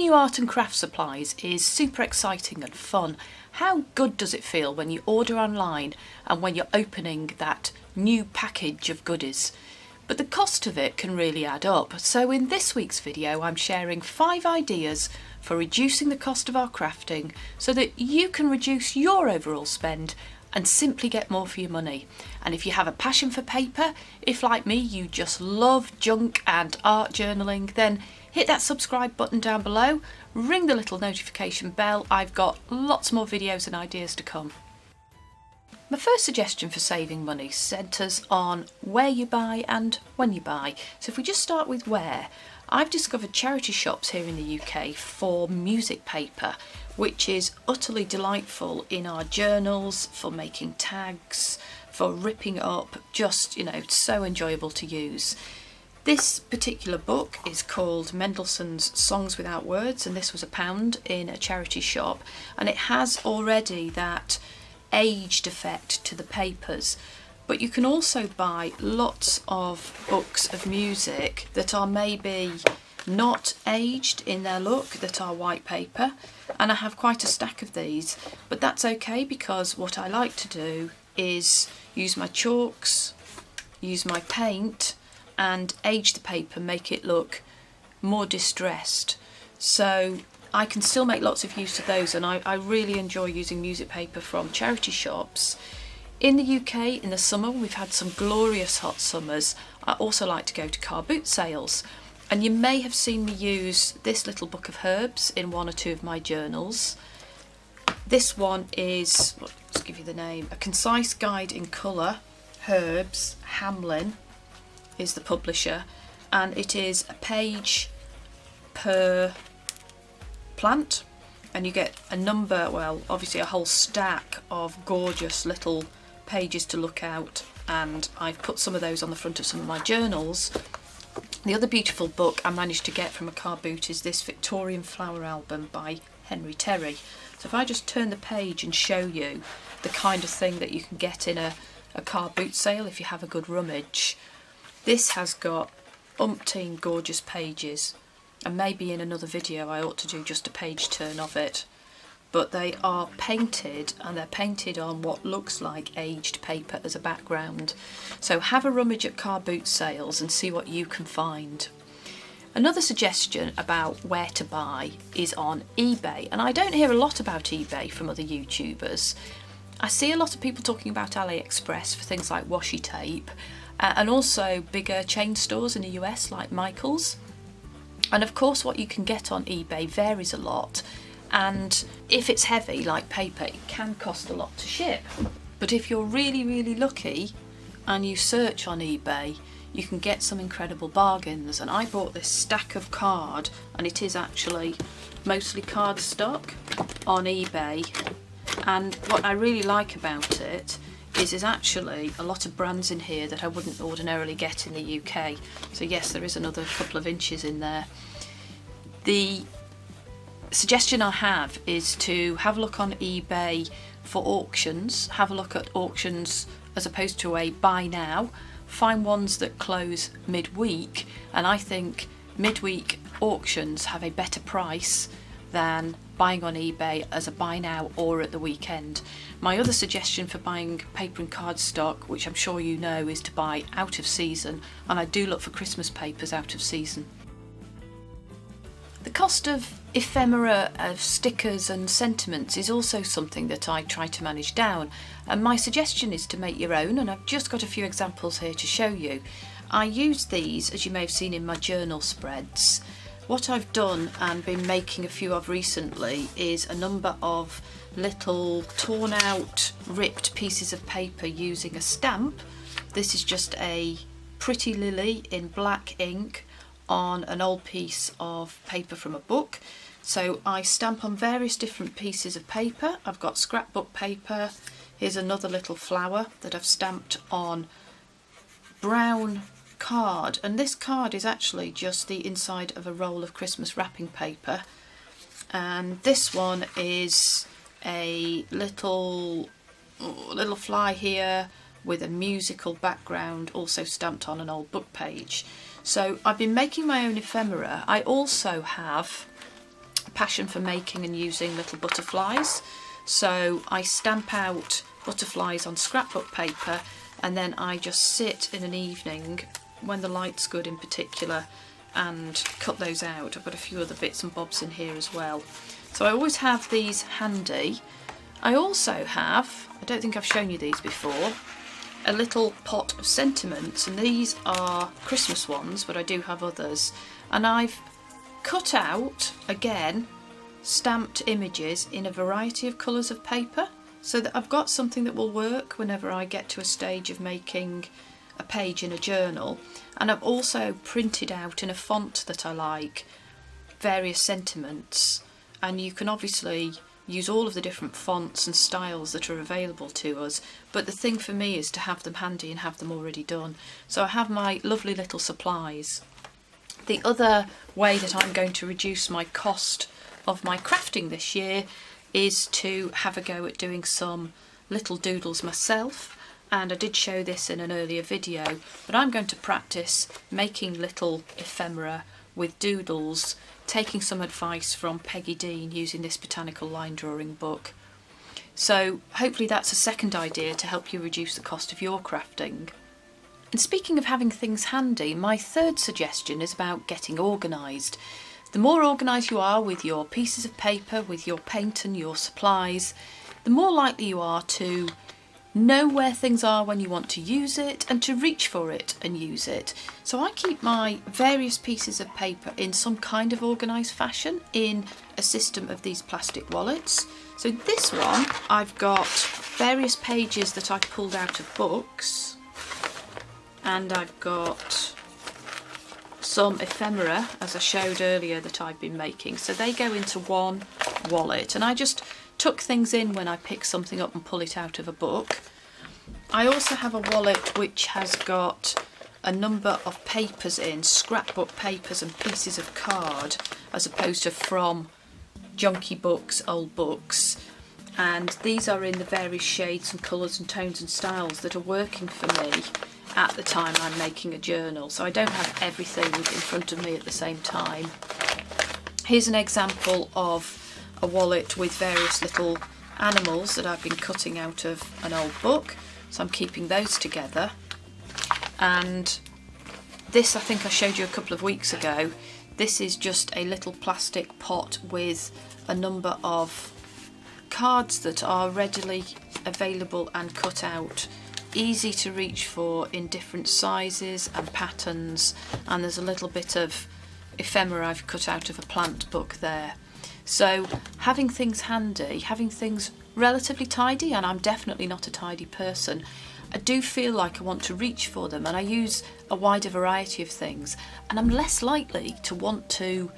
new art and craft supplies is super exciting and fun. How good does it feel when you order online and when you're opening that new package of goodies? But the cost of it can really add up. So in this week's video, I'm sharing 5 ideas for reducing the cost of our crafting so that you can reduce your overall spend and simply get more for your money. And if you have a passion for paper, if like me you just love junk and art journaling, then hit that subscribe button down below, ring the little notification bell. I've got lots more videos and ideas to come. My first suggestion for saving money centres on where you buy and when you buy. So if we just start with where, I've discovered charity shops here in the UK for music paper, which is utterly delightful in our journals, for making tags, for ripping up, just, so enjoyable to use. This particular book is called Mendelssohn's Songs Without Words, and this was £1 in a charity shop, and it has already that aged effect to the papers. But you can also buy lots of books of music that are maybe not aged in their look, that are white paper, and I have quite a stack of these, but that's okay because what I like to do is use my chalks, use my paint and age the paper, make it look more distressed. So I can still make lots of use of those, and I really enjoy using music paper from charity shops. In the UK, in the summer, we've had some glorious hot summers. I also like to go to car boot sales, and you may have seen me use this little book of herbs in 1 or 2 of my journals. This one is, let's give you the name, A Concise Guide in Colour, Herbs, Hamlin is the publisher, and it is a page per plant, and you get a number, well, obviously a whole stack of gorgeous little pages to look out, and I've put some of those on the front of some of my journals. The other beautiful book I managed to get from a car boot is this Victorian Flower Album by Henry Terry. So if I just turn the page and show you the kind of thing that you can get in a car boot sale if you have a good rummage. This has got umpteen gorgeous pages, and maybe in another video I ought to do just a page turn of it. But they are painted, and they're painted on what looks like aged paper as a background. So have a rummage at car boot sales and see what you can find. Another suggestion about where to buy is on eBay, and I don't hear a lot about eBay from other YouTubers. I see a lot of people talking about AliExpress for things like washi tape, and also bigger chain stores in the US like Michael's. And of course what you can get on eBay varies a lot, and if it's heavy like paper it can cost a lot to ship. But if you're really lucky and you search on eBay, you can get some incredible bargains. And I bought this stack of card, and it is actually mostly cardstock, on eBay, and what I really like about it is there's actually a lot of brands in here that I wouldn't ordinarily get in the UK. So yes, there is another couple of inches in there. The suggestion I have is to have a look on eBay for auctions. Have a look at auctions as opposed to a buy now. Find ones that close midweek, and I think midweek auctions have a better price than buying on eBay as a buy now or at the weekend. My other suggestion for buying paper and cardstock, which I'm sure you know, is to buy out of season, and I do look for Christmas papers out of season. The cost of ephemera, of stickers and sentiments is also something that I try to manage down, and my suggestion is to make your own, and I've just got a few examples here to show you. I use these, as you may have seen in my journal spreads. What I've done and been making a few of recently is a number of little torn out, ripped pieces of paper using a stamp. This is just a pretty lily in black ink on an old piece of paper from a book. So I stamp on various different pieces of paper. I've got scrapbook paper. Here's another little flower that I've stamped on brown card, and this card is actually just the inside of a roll of Christmas wrapping paper, and this one is a little fly here with a musical background also stamped on an old book page. So I've been making my own ephemera. I also have a passion for making and using little butterflies. So I stamp out butterflies on scrapbook paper, and then I just sit in an evening when the light's good in particular and cut those out. I've got a few other bits and bobs in here as well. So I always have these handy. I also have, I don't think I've shown you these before, a little pot of sentiments, and these are Christmas ones, but I do have others. And I've cut out, again, stamped images in a variety of colours of paper, so that I've got something that will work whenever I get to a stage of making a page in a journal. And I've also printed out in a font that I like various sentiments, and you can obviously use all of the different fonts and styles that are available to us, but the thing for me is to have them handy and have them already done. So I have my lovely little supplies. The other way that I'm going to reduce my cost of my crafting this year is to have a go at doing some little doodles myself. And I did show this in an earlier video, but I'm going to practice making little ephemera with doodles, taking some advice from Peggy Dean using this botanical line drawing book. So hopefully that's a second idea to help you reduce the cost of your crafting. And speaking of having things handy, my third suggestion is about getting organised. The more organised you are with your pieces of paper, with your paint and your supplies, the more likely you are to know where things are when you want to use it and to reach for it and use it. So I keep my various pieces of paper in some kind of organised fashion in a system of these plastic wallets. So this one, I've got various pages that I've pulled out of books, and I've got some ephemera, as I showed earlier, that I've been making. So they go into one wallet, and I just tuck things in when I pick something up and pull it out of a book. I also have a wallet which has got a number of papers in, scrapbook papers and pieces of card, as opposed to from junky books, old books. And these are in the various shades and colours and tones and styles that are working for me at the time I'm making a journal. So I don't have everything in front of me at the same time. Here's an example of a wallet with various little animals that I've been cutting out of an old book, so I'm keeping those together. And this, I think I showed you a couple of weeks ago. This is just a little plastic pot with a number of cards that are readily available and cut out, easy to reach for in different sizes and patterns, and there's a little bit of ephemera I've cut out of a plant book there. So having things handy, having things relatively tidy, and I'm definitely not a tidy person, I do feel like I want to reach for them, and I use a wider variety of things, and I'm less likely to want to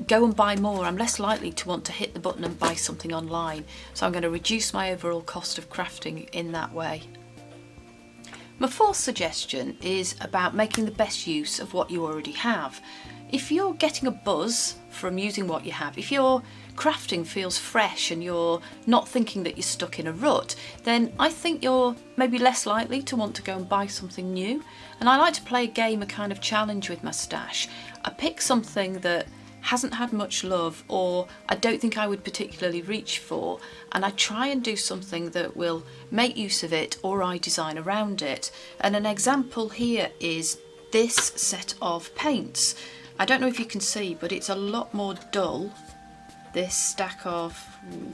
go and buy more. I'm less likely to want to hit the button and buy something online. So I'm going to reduce my overall cost of crafting in that way. My fourth suggestion is about making the best use of what you already have. If you're getting a buzz from using what you have, if your crafting feels fresh and you're not thinking that you're stuck in a rut, then I think you're maybe less likely to want to go and buy something new. And I like to play a game, a kind of challenge with my stash. I pick something that hasn't had much love, or I don't think I would particularly reach for, and I try and do something that will make use of it, or I design around it. And an example here is this set of paints. I don't know if you can see, but it's a lot more dull, this stack of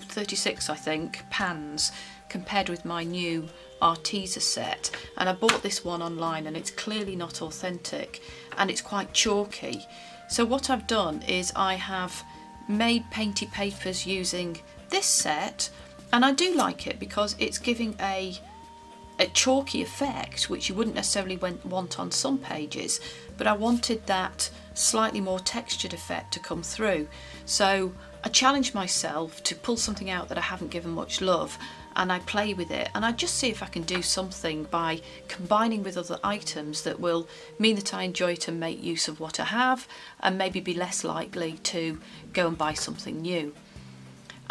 36, I think, pans, compared with my new Arteza set. And I bought this one online, and it's clearly not authentic, and it's quite chalky. So what I've done is I have made painty papers using this set, and I do like it because it's giving a chalky effect, which you wouldn't necessarily want on some pages, but I wanted that slightly more textured effect to come through. So I challenge myself to pull something out that I haven't given much love, and I play with it, and I just see if I can do something by combining with other items that will mean that I enjoy it and make use of what I have, and maybe be less likely to go and buy something new.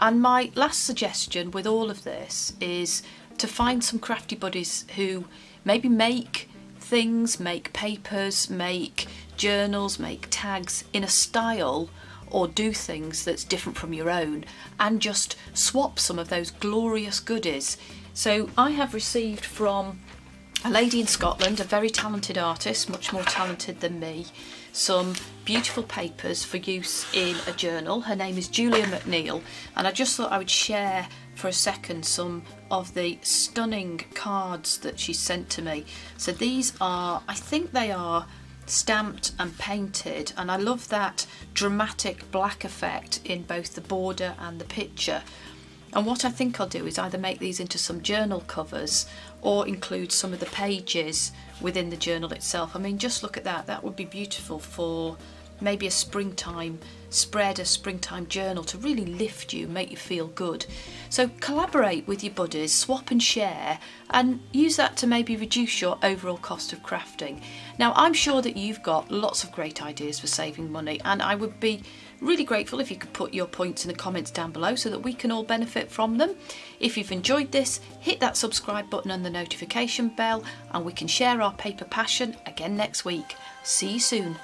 And my last suggestion with all of this is to find some crafty buddies who maybe make things, make papers, make journals, make tags in a style or do things that's different from your own, and just swap some of those glorious goodies. So I have received from a lady in Scotland, a very talented artist, much more talented than me, some beautiful papers for use in a journal. Her name is Julia McNeil, and I just thought I would share for a second some of the stunning cards that she sent to me. So these are, I think they are stamped and painted, and I love that dramatic black effect in both the border and the picture. And what I think I'll do is either make these into some journal covers or include some of the pages within the journal itself. I mean, just look at that. That would be beautiful for maybe a springtime spread, a springtime journal to really lift you, make you feel good. So collaborate with your buddies, swap and share, and use that to maybe reduce your overall cost of crafting. Now, I'm sure that you've got lots of great ideas for saving money, and I would be really grateful if you could put your points in the comments down below so that we can all benefit from them. If you've enjoyed this, hit that subscribe button and the notification bell, and we can share our paper passion again next week. See you soon.